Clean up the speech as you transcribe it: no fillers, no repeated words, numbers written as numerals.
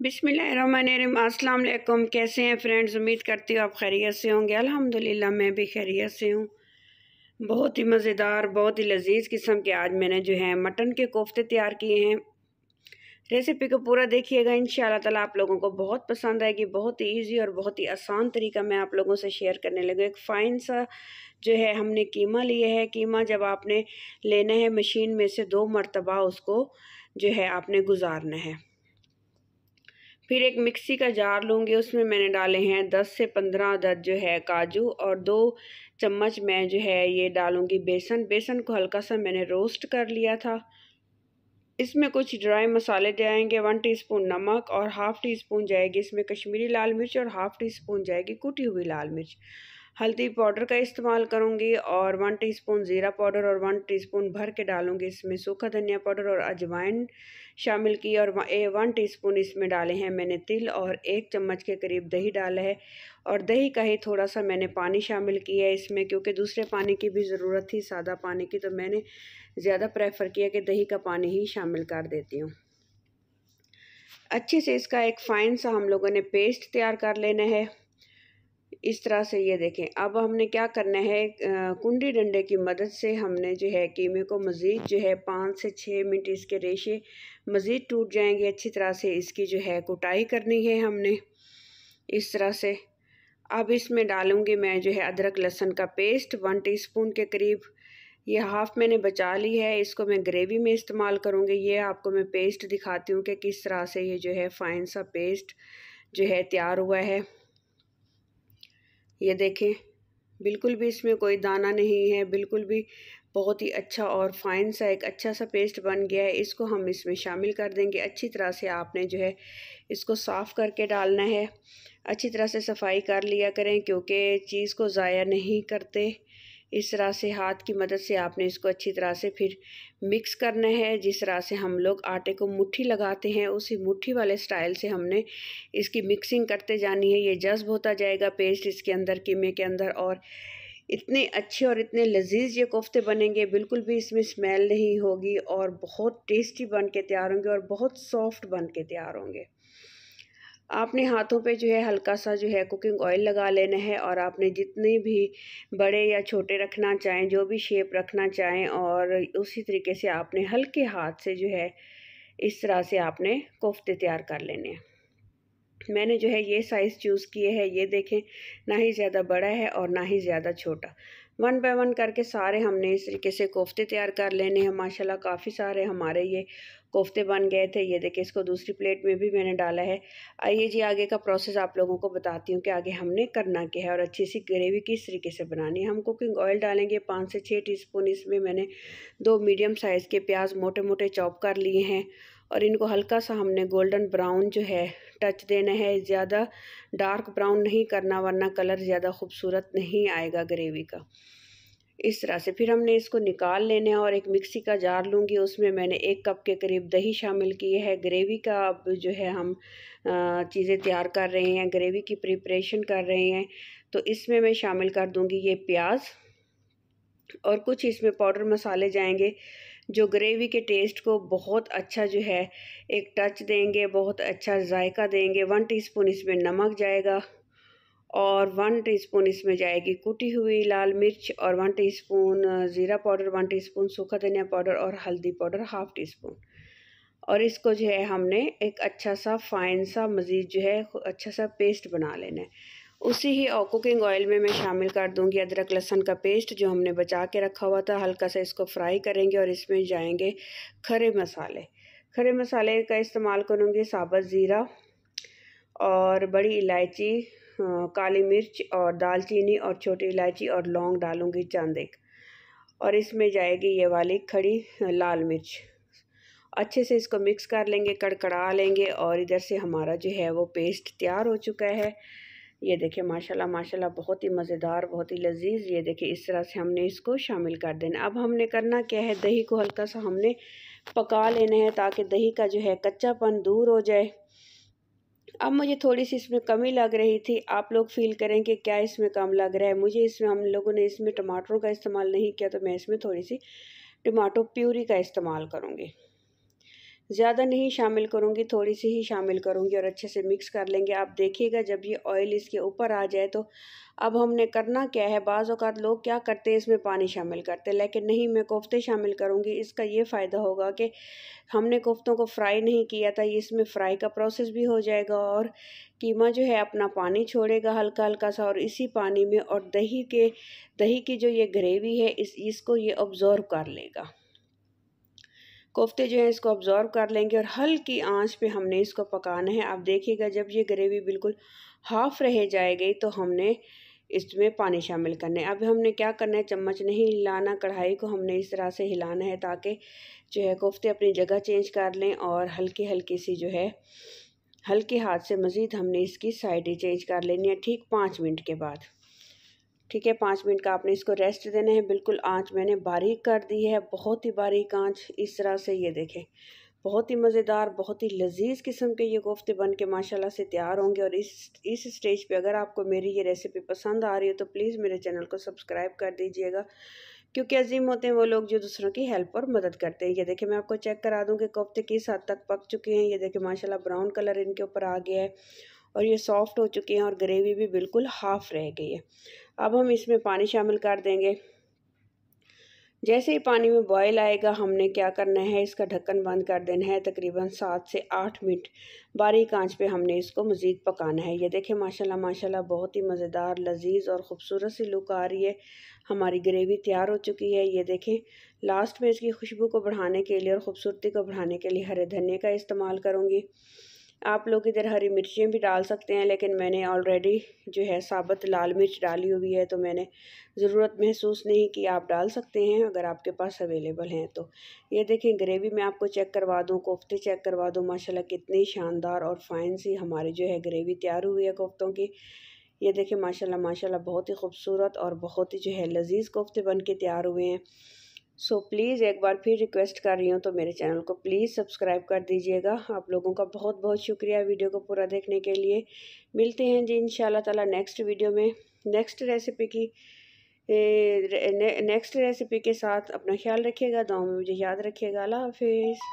बिस्मिल्लाहिर्रहमानिर्रहीम। अस्सलाम वालेकुम। कैसे हैं फ्रेंड्स? उम्मीद करती हूँ आप खैरियत से होंगे। अल्हम्दुलिल्लाह मैं भी खैरियत से हूँ। बहुत ही मज़ेदार, बहुत ही लजीज किस्म के आज मैंने जो है मटन के कोफ्ते तैयार किए हैं। रेसिपी को पूरा देखिएगा, इंशाअल्लाह ताला आप लोगों को बहुत पसंद आएगी। बहुत ही ईजी और बहुत ही आसान तरीका मैं आप लोगों से शेयर करने लगी। एक फ़ाइन सा जो है हमने कीमा लिया है। कीमा जब आपने लेना है मशीन में से 2 मरतबा उसको जो है आपने गुजारना है। फिर एक मिक्सी का जार लूँगी, उसमें मैंने डाले हैं 10 से 15 अदद जो है काजू और 2 चम्मच मैं जो है ये डालूँगी बेसन। बेसन को हल्का सा मैंने रोस्ट कर लिया था। इसमें कुछ ड्राई मसाले जाएंगे, 1 टीस्पून नमक और हाफ़ टी स्पून जाएगी इसमें कश्मीरी लाल मिर्च और हाफ़ टी स्पून जाएगी कुटी हुई लाल मिर्च। हल्दी पाउडर का इस्तेमाल करूँगी और 1 टीस्पून ज़ीरा पाउडर और 1 टीस्पून भर के डालूँगी इसमें सूखा धनिया पाउडर और अजवाइन शामिल की और 1 टीस्पून इसमें डाले हैं मैंने तिल और 1 चम्मच के करीब दही डाला है। और दही का ही थोड़ा सा मैंने पानी शामिल किया है इसमें, क्योंकि दूसरे पानी की भी ज़रूरत थी सादा पानी की, तो मैंने ज़्यादा प्रेफर किया कि दही का पानी ही शामिल कर देती हूँ। अच्छे से इसका एक फ़ाइन सा हम लोगों ने पेस्ट तैयार कर लेना है इस तरह से। ये देखें, अब हमने क्या करना है, कुंडी डंडे की मदद से हमने जो है कीमे को मज़ीद जो है 5 से 6 मिनट इसके रेशे मज़ीद टूट जाएंगे। अच्छी तरह से इसकी जो है कुटाई करनी है हमने इस तरह से। अब इसमें डालूंगी मैं जो है अदरक लहसुन का पेस्ट 1 टीस्पून के करीब। ये हाफ़ मैंने बचा ली है, इसको मैं ग्रेवी में इस्तेमाल करूँगी। ये आपको मैं पेस्ट दिखाती हूँ कि किस तरह से ये जो है फ़ाइन सा पेस्ट जो है तैयार हुआ है। ये देखें, बिल्कुल भी इसमें कोई दाना नहीं है, बिल्कुल भी बहुत ही अच्छा और फ़ाइन सा एक अच्छा सा पेस्ट बन गया है। इसको हम इसमें शामिल कर देंगे। अच्छी तरह से आपने जो है इसको साफ़ करके डालना है। अच्छी तरह से सफाई कर लिया करें, क्योंकि चीज़ को ज़ाया नहीं करते। इस तरह से हाथ की मदद से आपने इसको अच्छी तरह से फिर मिक्स करना है। जिस तरह से हम लोग आटे को मुट्ठी लगाते हैं, उसी मुट्ठी वाले स्टाइल से हमने इसकी मिक्सिंग करते जानी है। ये जज़्ब होता जाएगा पेस्ट इसके अंदर, कीमे के अंदर, और इतने अच्छे और इतने लजीज ये कोफ्ते बनेंगे, बिल्कुल भी इसमें स्मेल नहीं होगी और बहुत टेस्टी बन के तैयार होंगे और बहुत सॉफ्ट बन के तैयार होंगे। आपने हाथों पे जो है हल्का सा जो है कुकिंग ऑयल लगा लेना है और आपने जितने भी बड़े या छोटे रखना चाहें, जो भी शेप रखना चाहें, और उसी तरीके से आपने हल्के हाथ से जो है इस तरह से आपने कोफ्ते तैयार कर लेने हैं। मैंने जो है ये साइज़ चूज़ किए हैं। ये देखें, ना ही ज़्यादा बड़ा है और ना ही ज़्यादा छोटा। 1 बाय 1 करके सारे हमने इस तरीके से कोफ्ते तैयार कर लेने हैं। माशाल्लाह काफ़ी सारे हमारे ये कोफ्ते बन गए थे। ये देखिए, इसको दूसरी प्लेट में भी मैंने डाला है। आइए जी, आगे का प्रोसेस आप लोगों को बताती हूँ कि आगे हमने करना क्या है और अच्छी सी ग्रेवी किस तरीके से बनानी है। हम कुकिंग ऑयल डालेंगे 5 से 6 टीस्पून। इसमें मैंने 2 मीडियम साइज़ के प्याज मोटे मोटे चॉप कर लिए हैं और इनको हल्का सा हमने गोल्डन ब्राउन जो है टच देना है। ज़्यादा डार्क ब्राउन नहीं करना, वरना कलर ज़्यादा खूबसूरत नहीं आएगा ग्रेवी का। इस तरह से फिर हमने इसको निकाल लेना है और एक मिक्सी का जार लूँगी, उसमें मैंने 1 कप के करीब दही शामिल किए है। ग्रेवी का अब जो है हम चीज़ें तैयार कर रहे हैं, ग्रेवी की प्रिपरेशन कर रहे हैं। तो इसमें मैं शामिल कर दूँगी ये प्याज और कुछ इसमें पाउडर मसाले जाएंगे जो ग्रेवी के टेस्ट को बहुत अच्छा जो है एक टच देंगे, बहुत अच्छा जायका देंगे। 1 टीस्पून इसमें नमक जाएगा और 1 टीस्पून इसमें जाएगी कुटी हुई लाल मिर्च और 1 टीस्पून ज़ीरा पाउडर, 1 टीस्पून सूखा धनिया पाउडर और हल्दी पाउडर हाफ़ टीस्पून। और इसको जो है हमने एक अच्छा सा फ़ाइन सा मज़ीद जो है अच्छा सा पेस्ट बना लेना है। उसी ही कुकिंग ऑयल में मैं शामिल कर दूंगी अदरक लहसुन का पेस्ट जो हमने बचा के रखा हुआ था। हल्का सा इसको फ्राई करेंगे और इसमें जाएंगे खड़े मसाले। खड़े मसाले का इस्तेमाल करूँगी साबुत ज़ीरा और बड़ी इलायची, काली मिर्च और दालचीनी और छोटी इलायची और लौंग डालूँगी चंद एक, और इसमें जाएगी ये वाली खड़ी लाल मिर्च। अच्छे से इसको मिक्स कर लेंगे, कड़कड़ा लेंगे और इधर से हमारा जो है वो पेस्ट तैयार हो चुका है। ये देखिए, माशाल्लाह माशाल्लाह बहुत ही मज़ेदार, बहुत ही लजीज। ये देखिए, इस तरह से हमने इसको शामिल कर देना। अब हमने करना क्या है, दही को हल्का सा हमने पका लेना है ताकि दही का जो है कच्चापन दूर हो जाए। अब मुझे थोड़ी सी इसमें कमी लग रही थी, आप लोग फील करें कि क्या इसमें कम लग रहा है। मुझे इसमें हम लोगों ने इसमें टमाटरों का इस्तेमाल नहीं किया, तो मैं इसमें थोड़ी सी टमाटो प्यूरी का इस्तेमाल करूँगी। ज़्यादा नहीं शामिल करूँगी, थोड़ी सी ही शामिल करूँगी और अच्छे से मिक्स कर लेंगे। आप देखिएगा जब ये ऑयल इसके ऊपर आ जाए तो अब हमने करना क्या है, बाज़ औक़ात लोग क्या करते हैं इसमें पानी शामिल करते हैं, लेकिन नहीं, मैं कोफ्ते शामिल करूँगी। इसका ये फ़ायदा होगा कि हमने कोफ्तों को फ्राई नहीं किया था, इसमें फ्राई का प्रोसेस भी हो जाएगा और कीमा जो है अपना पानी छोड़ेगा हल्का हल्का सा, और इसी पानी में और दही की जो ये ग्रेवी है इसको ये ऑब्ज़र्व कर लेगा। कोफ्ते जो है इसको ऑब्ज़र्व कर लेंगे और हल्की आंच पे हमने इसको पकाना है। आप देखिएगा जब ये ग्रेवी बिल्कुल हाफ़ रह जाएगी तो हमने इसमें पानी शामिल करना है। अब हमने क्या करना है, चम्मच नहीं हिलाना, कढ़ाई को हमने इस तरह से हिलाना है ताकि जो है कोफ्ते अपनी जगह चेंज कर लें और हल्की हल्की सी जो है हल्के हाथ से मज़ीद हमने इसकी साइडें चेंज कर लेनी है ठीक 5 मिनट के बाद। ठीक है, 5 मिनट का आपने इसको रेस्ट देना है। बिल्कुल आंच मैंने बारीक कर दी है, बहुत ही बारीक आंच। इस तरह से ये देखें, बहुत ही मज़ेदार, बहुत ही लजीज किस्म के ये कोफ्ते बन के माशाल्लाह से तैयार होंगे। और इस स्टेज पे अगर आपको मेरी ये रेसिपी पसंद आ रही हो तो प्लीज़ मेरे चैनल को सब्सक्राइब कर दीजिएगा, क्योंकि अजीम होते हैं वो लोग जो दूसरों की हेल्प और मदद करते हैं। ये देखें, मैं आपको चेक करा दूँ कि कोफ्ते किस हद तक पक चुके हैं। ये देखें माशाल्लाह ब्राउन कलर इनके ऊपर आ गया है और ये सॉफ्ट हो चुके हैं और ग्रेवी भी बिल्कुल हाफ़ रह गई है। अब हम इसमें पानी शामिल कर देंगे। जैसे ही पानी में बॉयल आएगा हमने क्या करना है, इसका ढक्कन बंद कर देना है। तकरीबन 7 से 8 मिनट बारीक आंच पे हमने इसको मज़ीद पकाना है। ये देखें माशाल्लाह माशाल्लाह बहुत ही मज़ेदार, लजीज और ख़ूबसूरत सी लुक आ रही है। हमारी ग्रेवी तैयार हो चुकी है। ये देखें, लास्ट में इसकी खुशबू को बढ़ाने के लिए और ख़ूबसूरती को बढ़ाने के लिए हरे धनिया का इस्तेमाल करूँगी। आप लोग इधर हरी मिर्चें भी डाल सकते हैं, लेकिन मैंने ऑलरेडी जो है साबुत लाल मिर्च डाली हुई है तो मैंने ज़रूरत महसूस नहीं की। आप डाल सकते हैं अगर आपके पास अवेलेबल हैं तो। ये देखें, ग्रेवी मैं आपको चेक करवा दूँ, कोफ्ते चेक करवा दूँ, माशाल्लाह कितनी शानदार और फाइन सी हमारी जो है ग्रेवी तैयार हुई है कोफ्तों की। ये देखें माशाल्लाह माशाल्लाह बहुत ही खूबसूरत और बहुत ही जो है लजीज कोफ्ते बन के तैयार हुए हैं। सो प्लीज़ एक बार फिर रिक्वेस्ट कर रही हूँ तो मेरे चैनल को प्लीज़ सब्सक्राइब कर दीजिएगा। आप लोगों का बहुत बहुत शुक्रिया वीडियो को पूरा देखने के लिए। मिलते हैं जी इंशाल्लाह ताला नेक्स्ट वीडियो में नेक्स्ट रेसिपी के साथ। अपना ख्याल रखिएगा, दुआ में मुझे याद रखिएगा। अल्लाह हाफिज़।